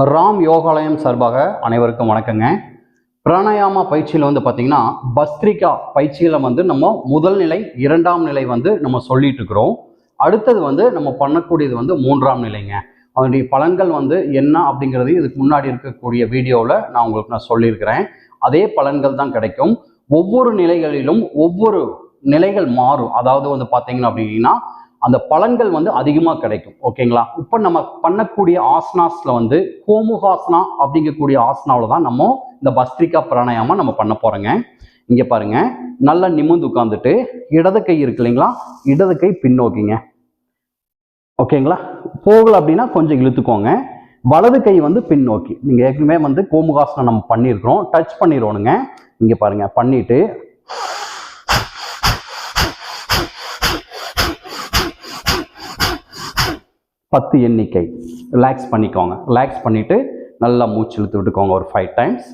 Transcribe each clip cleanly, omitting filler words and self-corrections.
ராம் யோகாலயம் சார்பாக அனைவருக்கும் வணக்கங்க. பிராணாயாமா பயிற்சியில் பார்த்தீங்கன்னா பஸ்திரிகா பயிற்சியில் நம்ம முதல் நிலை, இரண்டாம் நிலை நம்ம சொல்லிட்டு இருக்கிறோம். அடுத்தது நம்ம பண்ணக்கூடியது மூன்றாம் நிலைங்க. அதனுடைய பலன்கள் என்ன அப்படிங்கிறது இதுக்கு முன்னாடி இருக்கக்கூடிய வீடியோவில் நான் உங்களுக்கு சொல்லியிருக்கிறேன். அதே பலன்கள் தான் கிடைக்கும். ஒவ்வொரு நிலைகளிலும் ஒவ்வொரு நிலைகள் மாறும். அதாவது பார்த்தீங்கன்னா அப்படின்னா அந்த பலன்கள் அதிகமாக கிடைக்கும். ஓகேங்களா? இப்போ நம்ம பண்ணக்கூடிய ஆசனாஸ்ல கோமுகாசனா அப்படிங்கக்கூடிய ஆசனாவில் தான் நம்ம இந்த பஸ்திரிகா பிராணாயாமா நம்ம பண்ண போறோங்க. இங்க பாருங்க, நல்லா நிமிர்ந்து உட்கார்ந்துட்டு இடது கை இருக்கு இல்லைங்களா, இடது கை பின்னோக்கிங்க. ஓகேங்களா? போகல அப்படின்னா கொஞ்சம் இழுத்துக்கோங்க. வலது கை பின்னோக்கி. நீங்க ஏற்கனவே கோமுகாசனம் நம்ம பண்ணியிருக்கிறோம், டச் பண்ணிடுவோனுங்க. இங்க பாருங்க, பண்ணிட்டு 10 எண்ணிக்கை ரிலாக்ஸ் பண்ணிக்கோங்க. ரிலாக்ஸ் பண்ணிட்டு நல்லா மூச்சு இழுத்து விட்டுக்கோங்க. ஒரு 5 டைம்ஸ்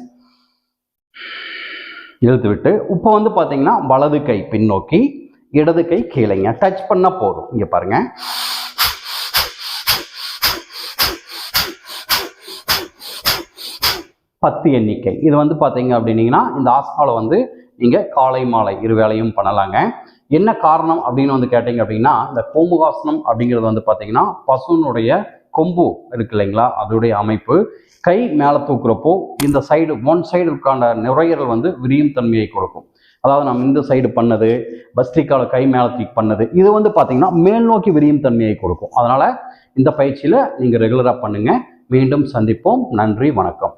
இழுத்து விட்டு இப்போ பார்த்தீங்கன்னா வலது கை பின்னோக்கி, இடது கை கீழைங்க. டச் பண்ணா போதும். இங்க பாருங்க, பத்து எண்ணிக்கை. இது பார்த்தீங்க அப்படின்னீங்கன்னா இந்த ஆசனாவில் நீங்க காலை மாலை இருவேளையும் பண்ணலாங்க. என்ன காரணம் அப்படின்னு கேட்டீங்க அப்படின்னா, இந்த கோமுகாசனம் அப்படிங்கிறது பார்த்தீங்கன்னா பசுனுடைய கொம்பு இருக்கு இல்லைங்களா, அதோடைய அமைப்பு. கை மேலே தூக்குறப்போ இந்த சைடு ஒன் சைடு இருக்கான நுரையீரல் விரியும் தன்மையை கொடுக்கும். அதாவது நம்ம இந்த சைடு பண்ணது, பஸ்திரிக்காவில் கை மேலே தூக்கி பண்ணது, இது பார்த்தீங்கன்னா மேல் நோக்கி விரியும் தன்மையை கொடுக்கும். அதனால இந்த பயிற்சியில நீங்க ரெகுலரா பண்ணுங்க. மீண்டும் சந்திப்போம். நன்றி, வணக்கம்.